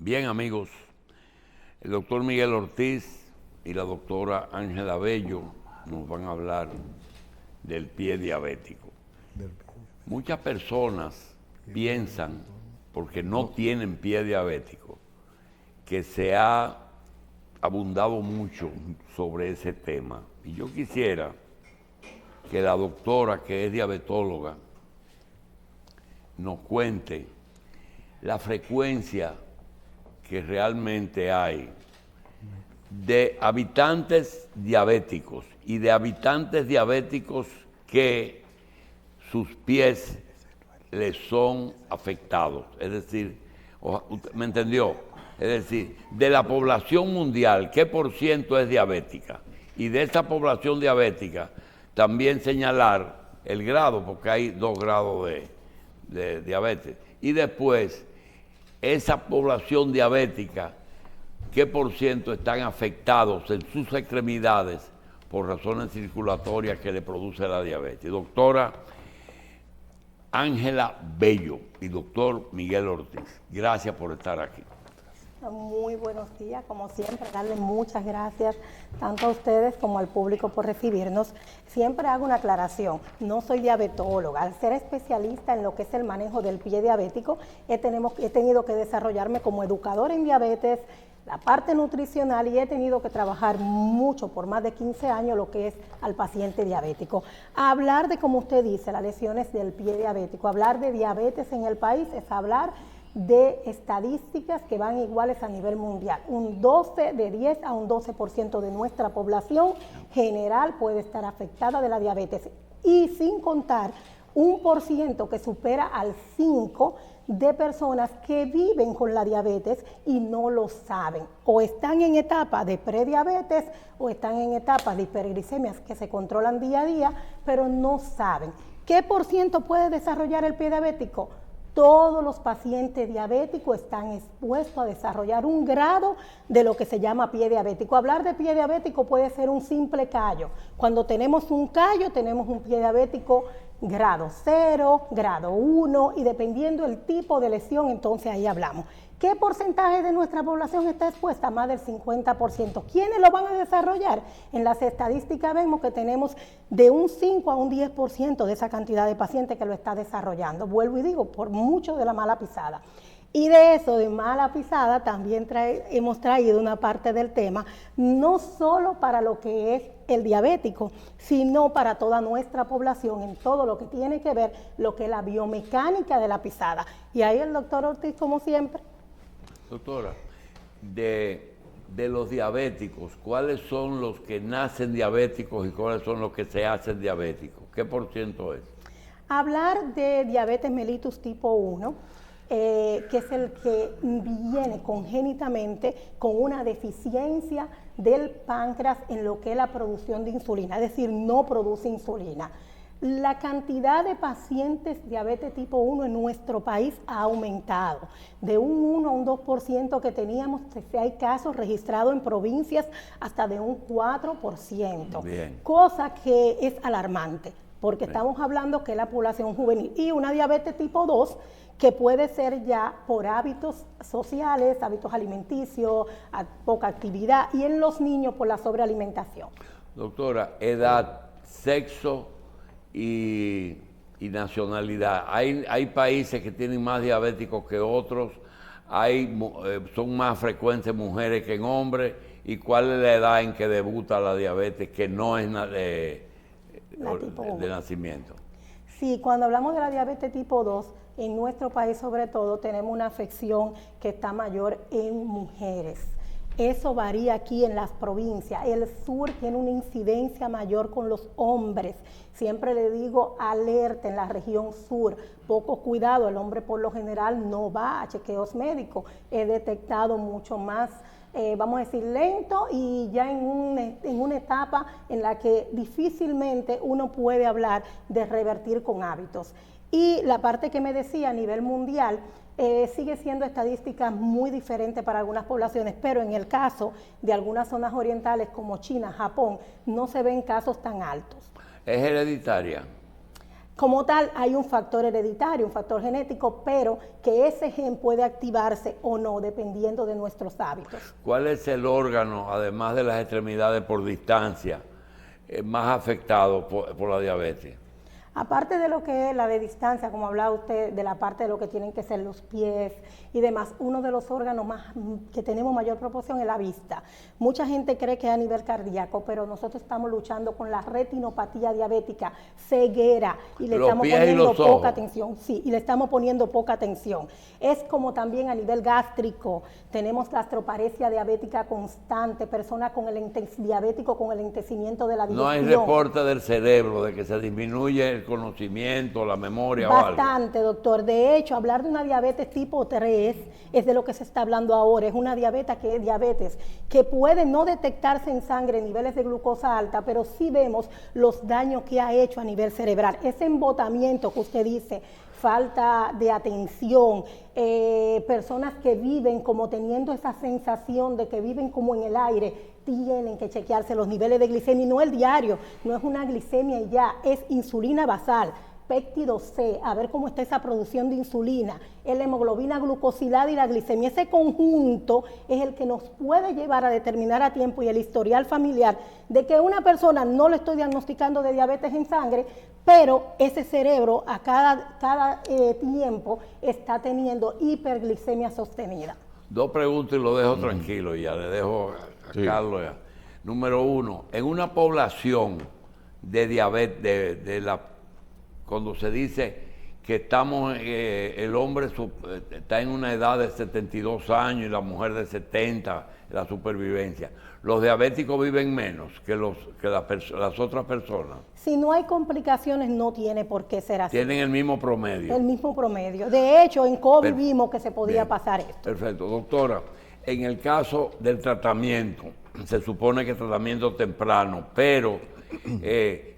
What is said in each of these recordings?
Bien, amigos, el doctor Miguel Ortiz y la doctora Ángela Bello nos van a hablar del pie diabético. Muchas personas piensan, porque no tienen pie diabético, que se ha abundado mucho sobre ese tema. Y yo quisiera que la doctora, que es diabetóloga, nos cuente la frecuencia que realmente hay de habitantes diabéticos y de habitantes diabéticos que sus pies les son afectados. Es decir, ¿me entendió? Es decir, de la población mundial, ¿qué por ciento es diabética? Y de esta población diabética, también señalar el grado, porque hay 2 grados de diabetes. Y después, esa población diabética, ¿qué por ciento están afectados en sus extremidades por razones circulatorias que le produce la diabetes? Doctora Ángela Bello y doctor Miguel Ortiz, gracias por estar aquí. Muy buenos días, como siempre, darle muchas gracias tanto a ustedes como al público por recibirnos. Siempre hago una aclaración, no soy diabetóloga. Al ser especialista en lo que es el manejo del pie diabético, he tenido que desarrollarme como educador en diabetes, la parte nutricional, y he tenido que trabajar mucho, por más de 15 años, lo que es al paciente diabético. Hablar de, como usted dice, las lesiones del pie diabético, hablar de diabetes en el país es hablar de estadísticas que van iguales a nivel mundial. De 10 a un 12% de nuestra población general puede estar afectada de la diabetes, y sin contar 1% que supera al 5% de personas que viven con la diabetes y no lo saben, o están en etapa de prediabetes o están en etapas de hiperglicemias que se controlan día a día, pero no saben. ¿Qué por ciento puede desarrollar el pie diabético? Todos los pacientes diabéticos están expuestos a desarrollar un grado de lo que se llama pie diabético. Hablar de pie diabético puede ser un simple callo. Cuando tenemos un callo, tenemos un pie diabético grado 0, grado 1, y dependiendo del tipo de lesión, entonces ahí hablamos. ¿Qué porcentaje de nuestra población está expuesta? Más del 50%. ¿Quiénes lo van a desarrollar? En las estadísticas vemos que tenemos de un 5 a un 10% de esa cantidad de pacientes que lo está desarrollando. Vuelvo y digo, por mucho de la mala pisada. Y de eso, de mala pisada, también hemos traído una parte del tema, no solo para lo que es el diabético, sino para toda nuestra población, en todo lo que tiene que ver lo que es la biomecánica de la pisada. Y ahí el doctor Ortiz, como siempre. Doctora, de los diabéticos, ¿cuáles son los que nacen diabéticos y cuáles son los que se hacen diabéticos? ¿Qué por ciento es? Hablar de diabetes mellitus tipo 1, que es el que viene congénitamente con una deficiencia del páncreas en lo que es la producción de insulina, es decir, no produce insulina. La cantidad de pacientes diabetes tipo 1 en nuestro país ha aumentado. De un 1 a un 2% que teníamos, hay casos registrados en provincias hasta de un 4%. Bien. Cosa que es alarmante, porque estamos hablando que es la población juvenil. Y una diabetes tipo 2 que puede ser ya por hábitos sociales, hábitos alimenticios, poca actividad, y en los niños por la sobrealimentación. Doctora, edad, sexo y nacionalidad. Hay países que tienen más diabéticos que otros, son más frecuentes mujeres que en hombres. ¿Y cuál es la edad en que debuta la diabetes que no es de nacimiento? Sí, cuando hablamos de la diabetes tipo 2, en nuestro país sobre todo tenemos una afección que está mayor en mujeres. Eso varía aquí en las provincias. El sur tiene una incidencia mayor con los hombres. Siempre le digo, alerta en la región sur, poco cuidado. El hombre por lo general no va a chequeos médicos. He detectado mucho más, vamos a decir, lento, y ya en una etapa en la que difícilmente uno puede hablar de revertir con hábitos. Y la parte que me decía a nivel mundial, sigue siendo estadísticas muy diferentes para algunas poblaciones, pero en el caso de algunas zonas orientales como China, Japón, no se ven casos tan altos. ¿Es hereditaria? Como tal, hay un factor hereditario, un factor genético, pero que ese gen puede activarse o no, dependiendo de nuestros hábitos. ¿Cuál es el órgano, además de las extremidades por distancia, más afectado por la diabetes? Aparte de lo que es la de distancia, como hablaba usted, de la parte de lo que tienen que ser los pies y demás, uno de los órganos más que tenemos mayor proporción es la vista. Mucha gente cree que es a nivel cardíaco, pero nosotros estamos luchando con la retinopatía diabética, ceguera, y le estamos poniendo poca atención. Sí, y le estamos poniendo poca atención. Es como también a nivel gástrico, tenemos gastroparesia diabética constante, personas con el diabético con el enlentecimiento de la digestión. No hay reporte del cerebro de que se disminuye el conocimiento, la memoria Bastante, doctor. De hecho, hablar de una diabetes tipo 3 es de lo que se está hablando ahora. Es una diabetes que puede no detectarse en sangre niveles de glucosa alta, pero sí vemos los daños que ha hecho a nivel cerebral. Ese embotamiento que usted dice, falta de atención, personas que viven como teniendo esa sensación de que viven como en el aire, tienen que chequearse los niveles de glicemia, y no el diario, no es una glicemia y ya, es insulina basal, péptido C, a ver cómo está esa producción de insulina, la hemoglobina glucosilada y la glicemia. Ese conjunto es el que nos puede llevar a determinar a tiempo, y el historial familiar de que una persona, no le estoy diagnosticando de diabetes en sangre, pero ese cerebro a cada tiempo está teniendo hiperglicemia sostenida. Dos preguntas y lo dejo tranquilo ya, le dejo a Carlos ya. Número uno, en una población de diabetes, cuando se dice que estamos, el hombre está en una edad de 72 años y la mujer de 70, la supervivencia, ¿los diabéticos viven menos que las otras personas? Si no hay complicaciones, no tiene por qué ser así. Tienen el mismo promedio. El mismo promedio. De hecho, en COVID vimos que se podía pasar esto. Perfecto. Doctora, en el caso del tratamiento, se supone que tratamiento temprano, pero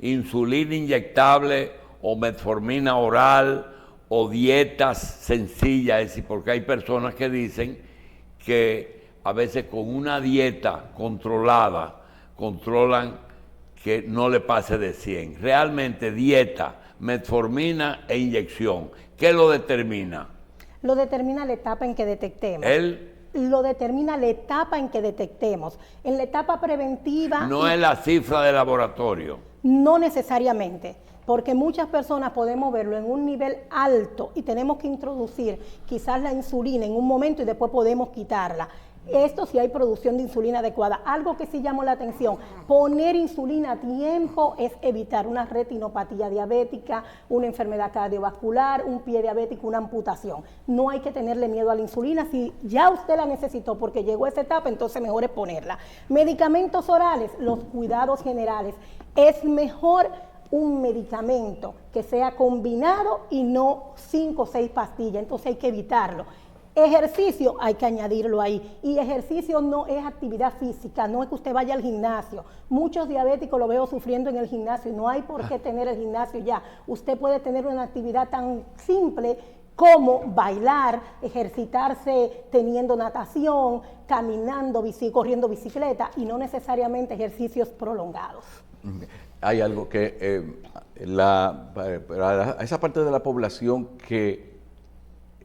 insulina inyectable o metformina oral o dietas sencillas, es decir, porque hay personas que dicen que a veces con una dieta controlada controlan que no le pase de 100. Realmente dieta, metformina e inyección, ¿qué lo determina? Lo determina la etapa en que detectemos. Lo determina la etapa en que detectemos. En la etapa preventiva... No es la cifra de laboratorio. No necesariamente, porque muchas personas podemos verlo en un nivel alto y tenemos que introducir quizás la insulina en un momento y después podemos quitarla. Esto sí hay producción de insulina adecuada. Algo que sí llamó la atención, poner insulina a tiempo es evitar una retinopatía diabética, una enfermedad cardiovascular, un pie diabético, una amputación. No hay que tenerle miedo a la insulina. Si ya usted la necesitó porque llegó a esa etapa, entonces mejor es ponerla. Medicamentos orales, los cuidados generales. Es mejor un medicamento que sea combinado y no 5 o 6 pastillas, entonces hay que evitarlo. Ejercicio hay que añadirlo ahí, y ejercicio no es actividad física, no es que usted vaya al gimnasio. Muchos diabéticos lo veo sufriendo en el gimnasio y no hay por qué tener el gimnasio ya. Usted puede tener una actividad tan simple como bailar, ejercitarse teniendo natación, caminando, corriendo bicicleta, y no necesariamente ejercicios prolongados. Hay algo que para esa parte de la población que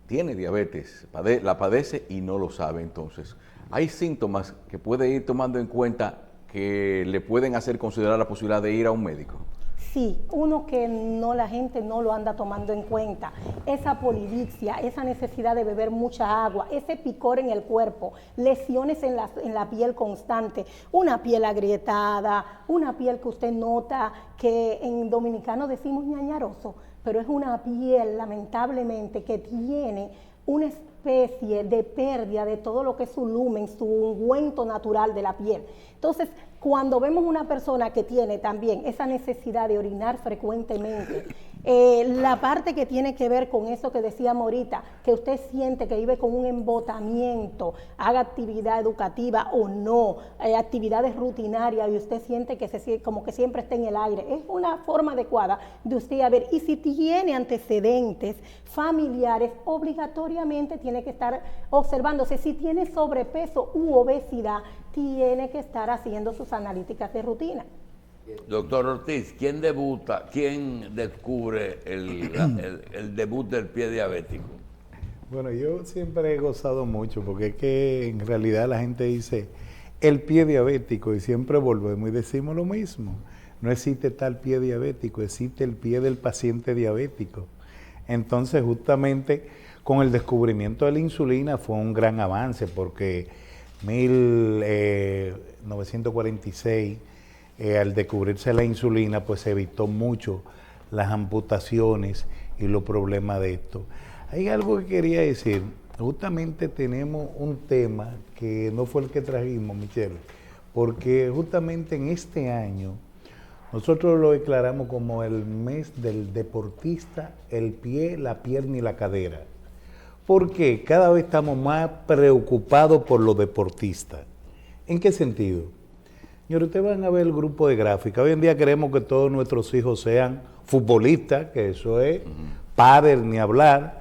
tiene diabetes, la padece y no lo sabe, entonces hay síntomas que puede ir tomando en cuenta que le pueden hacer considerar la posibilidad de ir a un médico. Sí, uno que la gente no lo anda tomando en cuenta, esa polidipsia, esa necesidad de beber mucha agua, ese picor en el cuerpo, lesiones en la piel constante, una piel agrietada, una piel que usted nota que en dominicano decimos ñañaroso, pero es una piel lamentablemente que tiene una especie de pérdida de todo lo que es su lumen, su ungüento natural de la piel. Entonces, cuando vemos una persona que tiene también esa necesidad de orinar frecuentemente, la parte que tiene que ver con eso que decíamos ahorita, que usted siente que vive con un embotamiento, haga actividad educativa o no, actividades rutinarias, y usted siente que como que siempre está en el aire, es una forma adecuada de usted a ver. Y si tiene antecedentes familiares, obligatoriamente tiene que estar observándose. Si tiene sobrepeso u obesidad, tiene que estar haciendo sus analíticas de rutina. Doctor Ortiz, ¿quién descubre el debut del pie diabético? Bueno, yo siempre he gozado mucho porque es que en realidad la gente dice el pie diabético y siempre volvemos y decimos lo mismo. No existe tal pie diabético, existe el pie del paciente diabético. Entonces, justamente con el descubrimiento de la insulina fue un gran avance porque 1946, al descubrirse la insulina, pues se evitó mucho las amputaciones y los problemas de esto. Hay algo que quería decir. Justamente tenemos un tema que no fue el que trajimos, Michelle, porque justamente en este año nosotros lo declaramos como el mes del deportista, el pie, la pierna y la cadera. Porque cada vez estamos más preocupados por los deportistas. ¿En qué sentido? Señores, ustedes van a ver el grupo de gráfica. Hoy en día queremos que todos nuestros hijos sean futbolistas, que eso es, pádel ni hablar.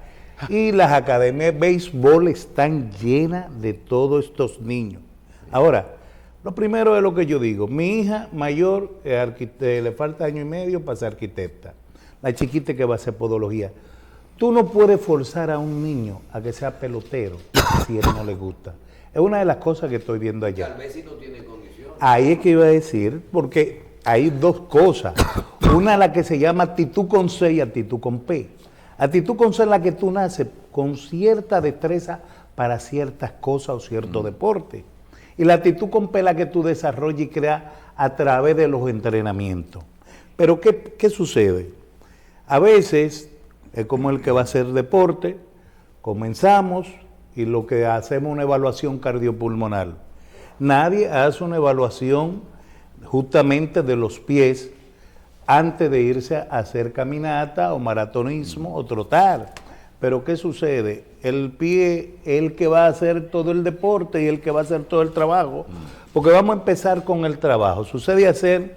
Y las academias de béisbol están llenas de todos estos niños. Ahora, lo primero es lo que yo digo. Mi hija mayor le falta año y medio para ser arquitecta. La chiquita que va a hacer podología. Tú no puedes forzar a un niño a que sea pelotero si a él no le gusta. Es una de las cosas que estoy viendo allá. Tal vez si no tiene condiciones. Ahí es que iba a decir, porque hay dos cosas. Una la que se llama actitud con C y actitud con P. Actitud con C es la que tú naces con cierta destreza para ciertas cosas o cierto deporte. Y la actitud con P es la que tú desarrollas y creas a través de los entrenamientos. Pero ¿qué sucede? A veces es como el que va a hacer deporte, comenzamos y lo que hacemos es una evaluación cardiopulmonar. Nadie hace una evaluación justamente de los pies antes de irse a hacer caminata o maratonismo o trotar. Pero ¿qué sucede? El pie es el que va a hacer todo el deporte y el que va a hacer todo el trabajo. Porque vamos a empezar con el trabajo. Sucede hacer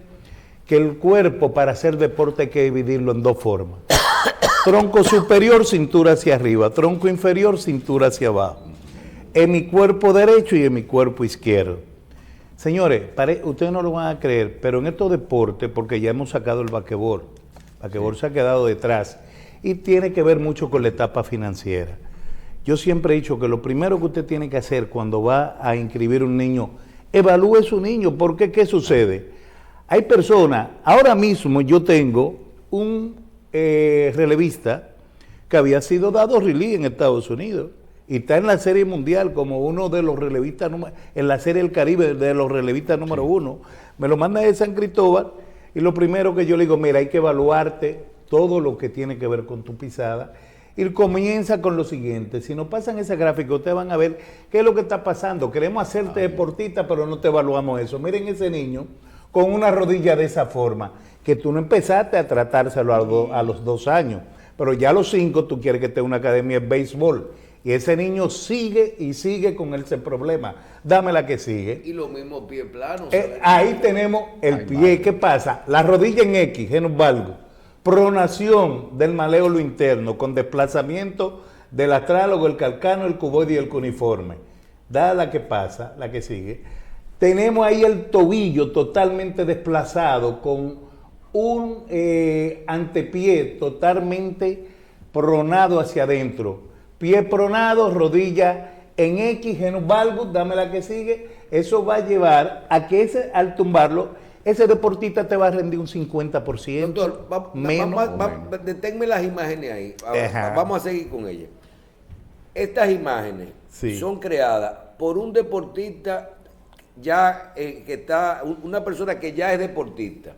que el cuerpo para hacer deporte hay que dividirlo en dos formas. Tronco superior, cintura hacia arriba. Tronco inferior, cintura hacia abajo. En mi cuerpo derecho y en mi cuerpo izquierdo. Señores, ustedes no lo van a creer, pero en estos deportes, porque ya hemos sacado el basquetbol, se ha quedado detrás y tiene que ver mucho con la etapa financiera. Yo siempre he dicho que lo primero que usted tiene que hacer cuando va a inscribir un niño, evalúe su niño, porque ¿qué sucede? Hay personas, ahora mismo yo tengo un relevista que había sido dado release en Estados Unidos. Y está en la Serie Mundial como uno de los relevistas, en la Serie del Caribe de los relevistas número 1. Me lo manda de San Cristóbal y lo primero que yo le digo, mira, hay que evaluarte todo lo que tiene que ver con tu pisada. Y comienza con lo siguiente, si nos pasan ese gráfico, ustedes van a ver qué es lo que está pasando. Queremos hacerte deportista, pero no te evaluamos eso. Miren ese niño con una rodilla de esa forma, que tú no empezaste a tratárselo a los 2 años, pero ya a los 5 tú quieres que esté en una academia de béisbol. Y ese niño sigue y sigue con ese problema. Dame la que sigue. Y lo mismo pie plano. Ahí tenemos el pie. ¿Qué pasa? La rodilla en X, genos valgo. Pronación del maléolo interno con desplazamiento del astrálogo, el calcano, el cuboide y el cuneiforme. Da la que pasa, la que sigue. Tenemos ahí el tobillo totalmente desplazado con un antepié totalmente pronado hacia adentro. Pie pronado, rodilla en X, genus valgus, dame la que sigue. Eso va a llevar a que al tumbarlo, ese deportista te va a rendir un 50%. Doctor, deténme las imágenes ahí. Vamos a seguir con ellas. Estas imágenes son creadas por un deportista ya que está, una persona que ya es deportista.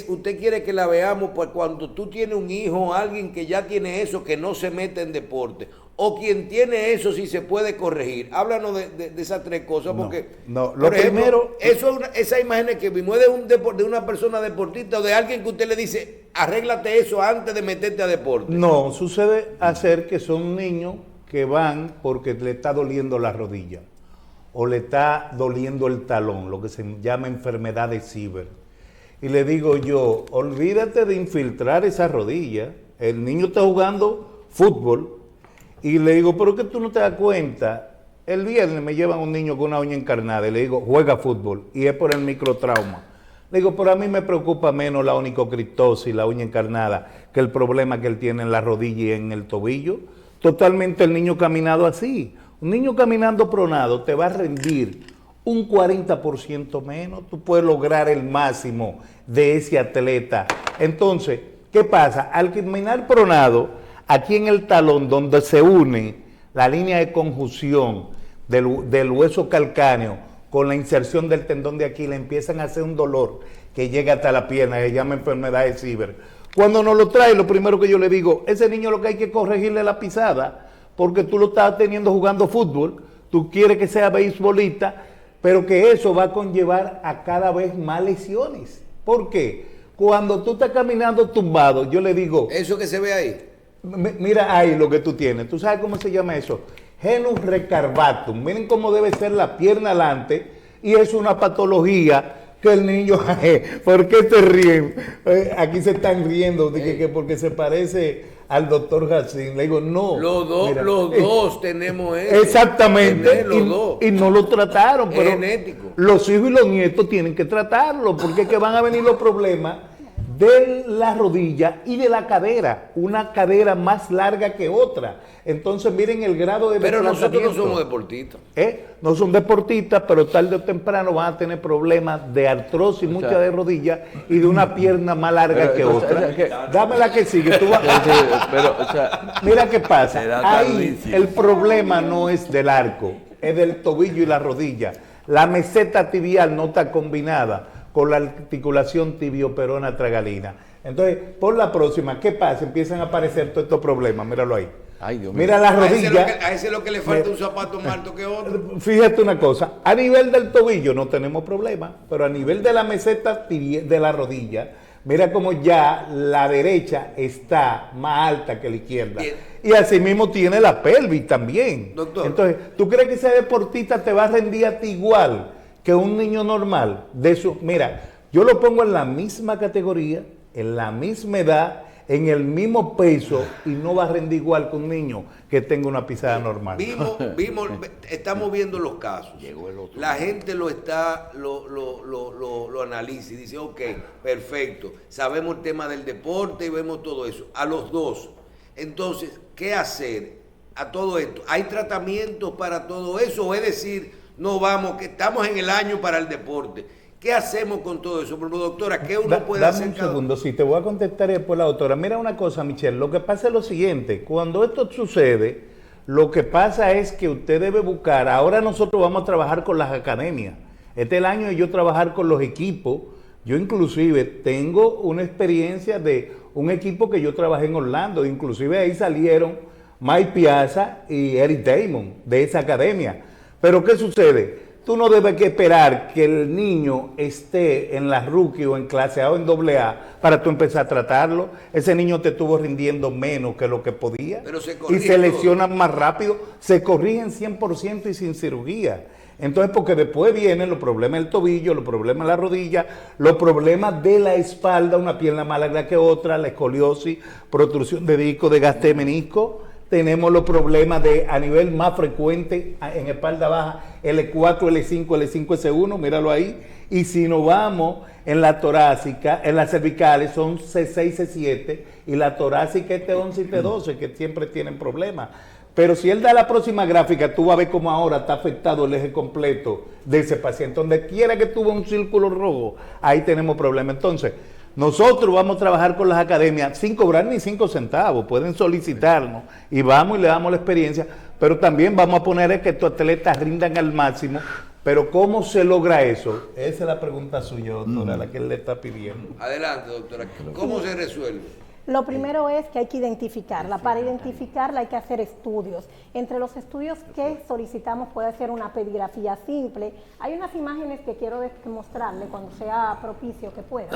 Usted quiere que la veamos pues cuando tú tienes un hijo, alguien que ya tiene eso, que no se mete en deporte, o quien tiene eso si se puede corregir. Háblanos de esas tres cosas, porque lo por ejemplo, primero, esa imagen que vimos es de una persona deportista o de alguien que usted le dice, arréglate eso antes de meterte a deporte. No, sucede hacer que son niños que van porque le está doliendo la rodilla o le está doliendo el talón, lo que se llama enfermedad de Sieber. Y le digo yo, olvídate de infiltrar esa rodilla. El niño está jugando fútbol. Y le digo, pero que tú no te das cuenta. El viernes me llevan un niño con una uña encarnada y le digo, juega fútbol. Y es por el microtrauma. Le digo, pero a mí me preocupa menos la onicocriptosis, la uña encarnada, que el problema que él tiene en la rodilla y en el tobillo. Totalmente el niño caminado así. Un niño caminando pronado te va a rendir un 40% menos. Tú puedes lograr el máximo de ese atleta. Entonces, ¿qué pasa? Al caminar pronado, aquí en el talón, donde se une la línea de conjunción del hueso calcáneo con la inserción del tendón de Aquiles, empiezan a hacer un dolor que llega hasta la pierna, que se llama enfermedad de Sieber. Cuando nos lo trae, lo primero que yo le digo, ese niño lo que hay que corregirle la pisada, porque tú lo estás teniendo jugando fútbol, tú quieres que sea beisbolista, pero que eso va a conllevar a cada vez más lesiones. ¿Por qué? Cuando tú estás caminando tumbado, yo le digo... ¿Eso que se ve ahí? Mira ahí lo que tú tienes. ¿Tú sabes cómo se llama eso? Genus recarbatum. Miren cómo debe ser la pierna adelante, y es una patología que el niño, ¿por qué te ríen? Aquí se están riendo de que porque se parece al doctor Jacín. Le digo, no. Los dos tenemos eso. Exactamente. Los dos. Y no lo trataron. Pero genético. Los hijos y los nietos tienen que tratarlo, porque es que van a venir los problemas de la rodilla y de la cadera, una cadera más larga que otra. Entonces miren el grado de Pero nosotros no somos deportistas. No son deportistas, pero tarde o temprano van a tener problemas de artrosis, mucha de rodilla y de una pierna más larga que otra. Dame la que sigue. Tú vas... Mira qué pasa. Ahí el problema no es del arco, es del tobillo y la rodilla. La meseta tibial no está combinada con la articulación tibioperona tragalina. Entonces, por la próxima, ¿qué pasa? Empiezan a aparecer todos estos problemas. Míralo ahí. Ay, Dios mío. Mira la rodilla. A ese es lo que le falta un zapato más alto que otro. Fíjate una cosa, a nivel del tobillo no tenemos problema, pero a nivel de la meseta de la rodilla, mira como ya la derecha está más alta que la izquierda. Bien. Y así mismo tiene la pelvis también. Doctor. Entonces, ¿tú crees que ese deportista te va a rendir a ti igual que un niño normal? Mira, yo lo pongo en la misma categoría, en la misma edad, en el mismo peso, y no va a rendir igual que un niño que tenga una pisada normal. Estamos viendo los casos. La gente lo analiza y dice, ok, perfecto, sabemos el tema del deporte y vemos todo eso. A los dos. Entonces, ¿qué hacer a todo esto? ¿Hay tratamientos para todo eso? Es decir, no vamos, que estamos en el año para el deporte. ¿Qué hacemos con todo eso? Pero, doctora, ¿qué uno puede hacer? Dame un segundo, sí, te voy a contestar después la doctora. Mira una cosa, Michelle, lo que pasa es lo siguiente, cuando esto sucede, lo que pasa es que usted debe buscar, ahora nosotros vamos a trabajar con las academias, este es el año de yo trabajar con los equipos. Yo inclusive tengo una experiencia de un equipo que yo trabajé en Orlando, inclusive ahí salieron Mike Piazza y Eric Damon de esa academia. Pero ¿qué sucede? Tú no debes que esperar que el niño esté en la rookie o en clase A o en AA para tú empezar a tratarlo. Ese niño te estuvo rindiendo menos que lo que podía. Pero y se lesionan más rápido, se corrigen 100% y sin cirugía. Entonces, porque después vienen los problemas del tobillo, los problemas de la rodilla, los problemas de la espalda, una pierna más larga que otra, la escoliosis, protrusión de disco, desgaste de menisco. Tenemos los problemas a nivel más frecuente en espalda baja, L4, L5, L5, S1, míralo ahí. Y si nos vamos en la torácica, en las cervicales son C6, C7, y la torácica es T11 y T12, que siempre tienen problemas. Pero si él da la próxima gráfica, tú vas a ver cómo ahora está afectado el eje completo de ese paciente. Donde quiera que tuvo un círculo rojo, ahí tenemos problemas. Entonces, nosotros vamos a trabajar con las academias sin cobrar ni 5 centavos, pueden solicitarnos y vamos y le damos la experiencia, pero también vamos a poner que estos atletas rindan al máximo. Pero ¿cómo se logra eso? Esa es la pregunta suya, doctora, la que él le está pidiendo. Adelante, doctora, ¿cómo se resuelve? Lo primero es que hay que identificarla. Para identificarla hay que hacer estudios. Entre los estudios que solicitamos puede ser una pedigrafía simple. Hay unas imágenes que quiero mostrarle cuando sea propicio que pueda.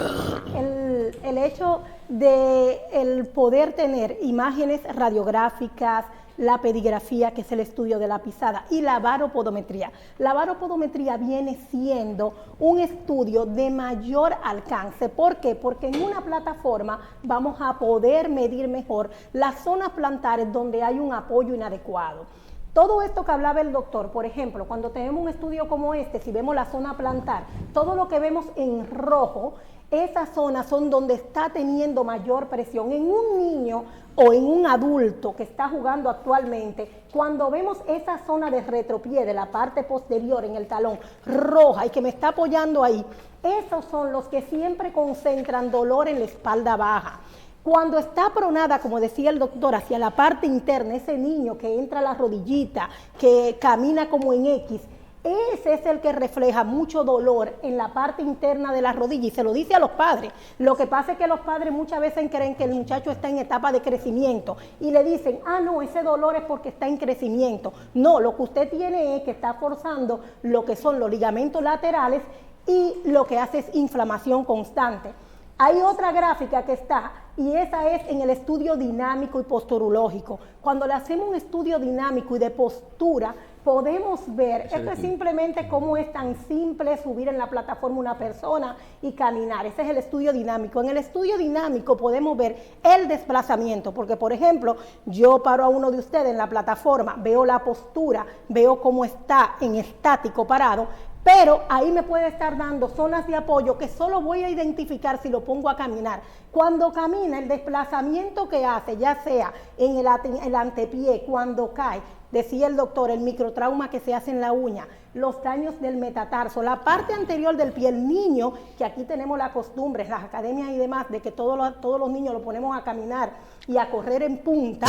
El hecho de el poder tener imágenes radiográficas, la pedigrafía, que es el estudio de la pisada, y la varopodometría. La varopodometría viene siendo un estudio de mayor alcance. ¿Por qué? Porque en una plataforma vamos a poder medir mejor las zonas plantares donde hay un apoyo inadecuado. Todo esto que hablaba el doctor, por ejemplo, cuando tenemos un estudio como este, si vemos la zona plantar, todo lo que vemos en rojo, esas zonas son donde está teniendo mayor presión. En un niño o en un adulto que está jugando actualmente, cuando vemos esa zona de retropié, de la parte posterior en el talón, roja y que me está apoyando ahí, esos son los que siempre concentran dolor en la espalda baja. Cuando está pronada, como decía el doctor, hacia la parte interna, ese niño que entra a la rodillita, que camina como en X, ese es el que refleja mucho dolor en la parte interna de la rodilla y se lo dice a los padres. Lo que pasa es que los padres muchas veces creen que el muchacho está en etapa de crecimiento y le dicen, ah, no, ese dolor es porque está en crecimiento. No, lo que usted tiene es que está forzando lo que son los ligamentos laterales y lo que hace es inflamación constante. Hay otra gráfica que está, y esa es en el estudio dinámico y posturológico. Cuando le hacemos un estudio dinámico y de postura, podemos ver, esto es simplemente cómo es tan simple subir en la plataforma una persona y caminar. Ese es el estudio dinámico. En el estudio dinámico podemos ver el desplazamiento, porque por ejemplo, yo paro a uno de ustedes en la plataforma, veo la postura, veo cómo está en estático parado, pero ahí me puede estar dando zonas de apoyo que solo voy a identificar si lo pongo a caminar. Cuando camina, el desplazamiento que hace, ya sea en el antepié, cuando cae, decía el doctor, el microtrauma que se hace en la uña, los daños del metatarso, la parte anterior del pie, el niño, que aquí tenemos la costumbre, en las academias y demás, de que todos los niños lo ponemos a caminar y a correr en punta,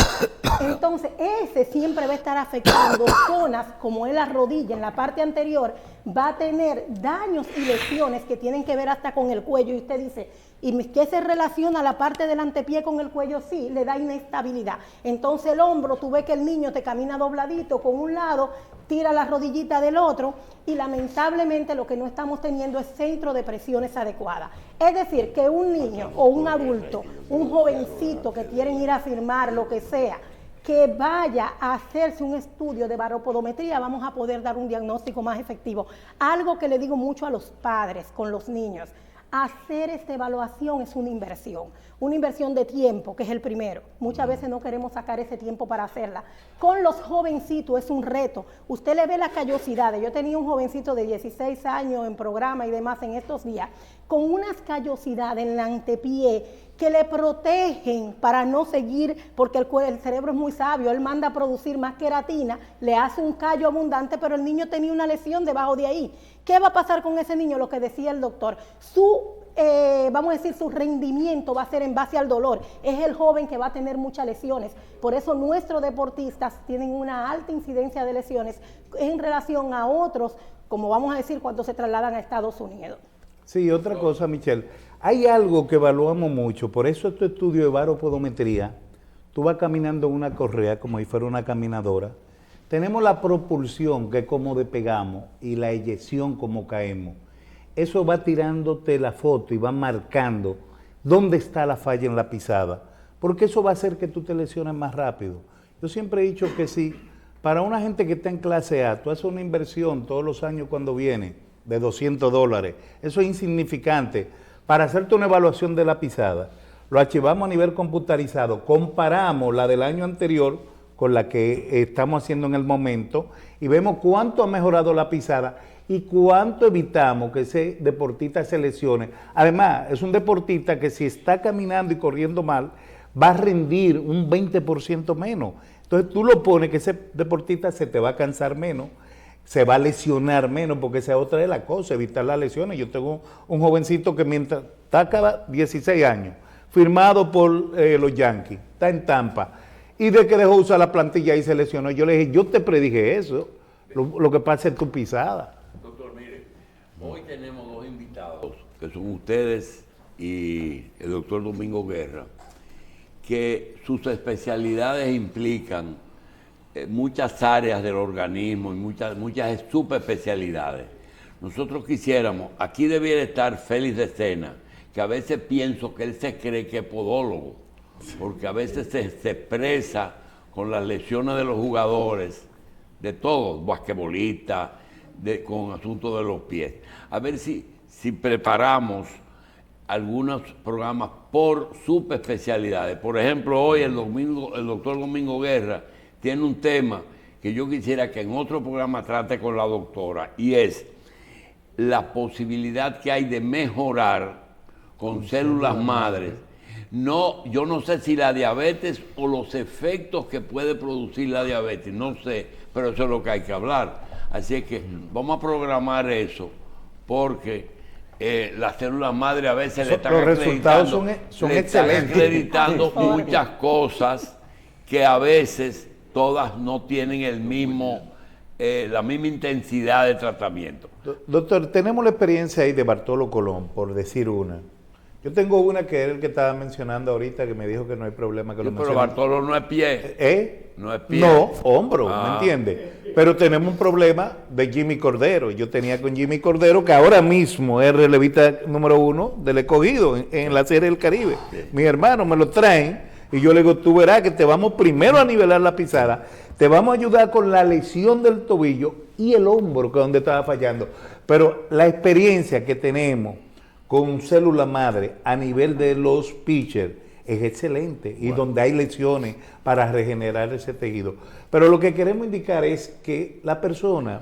entonces ese siempre va a estar afectando zonas como es la rodilla, en la parte anterior, va a tener daños y lesiones que tienen que ver hasta con el cuello, y usted dice, ¿y qué se relaciona la parte del antepié con el cuello? Sí, le da inestabilidad. Entonces el hombro, tú ves que el niño te camina dobladito con un lado, tira la rodillita del otro, y lamentablemente lo que no estamos teniendo es centro de presiones adecuadas. Es decir, que un niño o un adulto, un jovencito que quieren ir a firmar lo que sea, que vaya a hacerse un estudio de baropodometría, vamos a poder dar un diagnóstico más efectivo. Algo que le digo mucho a los padres con los niños, hacer esta evaluación es una inversión de tiempo, que es el primero. Muchas veces no queremos sacar ese tiempo para hacerla. Con los jovencitos es un reto. Usted le ve las callosidades. Yo tenía un jovencito de 16 años en programa y demás en estos días, con unas callosidades en el antepié que le protegen para no seguir, porque el cerebro es muy sabio, él manda a producir más queratina, le hace un callo abundante, pero el niño tenía una lesión debajo de ahí. ¿Qué va a pasar con ese niño? Lo que decía el doctor, vamos a decir, su rendimiento va a ser en base al dolor. Es el joven que va a tener muchas lesiones. Por eso nuestros deportistas tienen una alta incidencia de lesiones en relación a otros, como vamos a decir, cuando se trasladan a Estados Unidos. Sí, otra cosa, Michelle. Hay algo que evaluamos mucho, por eso este estudio de baropodometría, tú vas caminando en una correa como si fuera una caminadora. Tenemos la propulsión, que es como despegamos, y la eyección, como caemos. Eso va tirándote la foto y va marcando dónde está la falla en la pisada, porque eso va a hacer que tú te lesiones más rápido. Yo siempre he dicho que si para una gente que está en clase A, tú haces una inversión todos los años cuando viene de $200, eso es insignificante. Para hacerte una evaluación de la pisada, lo archivamos a nivel computarizado, comparamos la del año anterior con la que estamos haciendo en el momento y vemos cuánto ha mejorado la pisada y cuánto evitamos que ese deportista se lesione. Además, es un deportista que si está caminando y corriendo mal, va a rendir un 20% menos. Entonces tú lo pones que ese deportista se te va a cansar menos, se va a lesionar menos, porque esa otra es la cosa, evitar las lesiones. Yo tengo un jovencito que mientras está acá 16 años, firmado por los Yankees, está en Tampa, y de que dejó usar la plantilla y se lesionó, yo le dije, yo te predije eso, lo que pasa es tu pisada. Doctor, mire, hoy tenemos dos invitados, que son ustedes y el doctor Domingo Guerra, que sus especialidades implican muchas áreas del organismo y muchas subespecialidades. Nosotros quisiéramos, aquí debiera estar Félix de Sena, que a veces pienso que él se cree que es podólogo, porque a veces se expresa con las lesiones de los jugadores, de todos, basquetbolistas, con asuntos de los pies. A ver si preparamos algunos programas por subespecialidades. Por ejemplo, hoy el doctor Domingo Guerra tiene un tema que yo quisiera que en otro programa trate con la doctora, y es la posibilidad que hay de mejorar con células madres. No, yo no sé si la diabetes o los efectos que puede producir la diabetes, no sé, pero eso es lo que hay que hablar. Así es que vamos a programar eso, porque las células madre a veces le están los resultados son excelentes. acreditando muchas cosas que a veces todas no tienen el mismo, la misma intensidad de tratamiento. Doctor, tenemos la experiencia ahí de Bartolo Colón, por decir una. Yo tengo una que era el que estaba mencionando ahorita, que me dijo que no hay problema que lo mencione. Pero Bartolo no es pie. No es pie. No, hombro, ¿me entiendes? Pero tenemos un problema de Jimmy Cordero. Yo tenía con Jimmy Cordero, que ahora mismo es relevista número 1 del Escogido en la Serie del Caribe. Sí. Mis hermanos me lo traen y yo le digo, tú verás que te vamos primero a nivelar la pisada, te vamos a ayudar con la lesión del tobillo y el hombro, que es donde estaba fallando. Pero la experiencia que tenemos con célula madre a nivel de los pitchers es excelente, y donde hay lesiones para regenerar ese tejido. Pero lo que queremos indicar es que la persona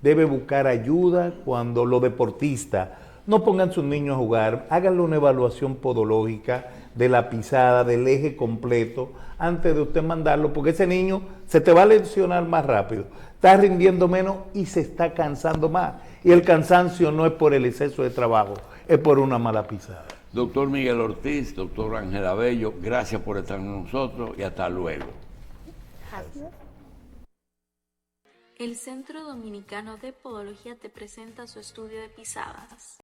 debe buscar ayuda cuando los deportistas no pongan sus niños a jugar, háganle una evaluación podológica de la pisada, del eje completo, antes de usted mandarlo, porque ese niño se te va a lesionar más rápido, está rindiendo menos y se está cansando más. Y el cansancio no es por el exceso de trabajo, es por una mala pisada. Doctor Miguel Ortiz, doctor Ángel Abello, gracias por estar con nosotros y hasta luego. Gracias. El Centro Dominicano de Podología te presenta su estudio de pisadas.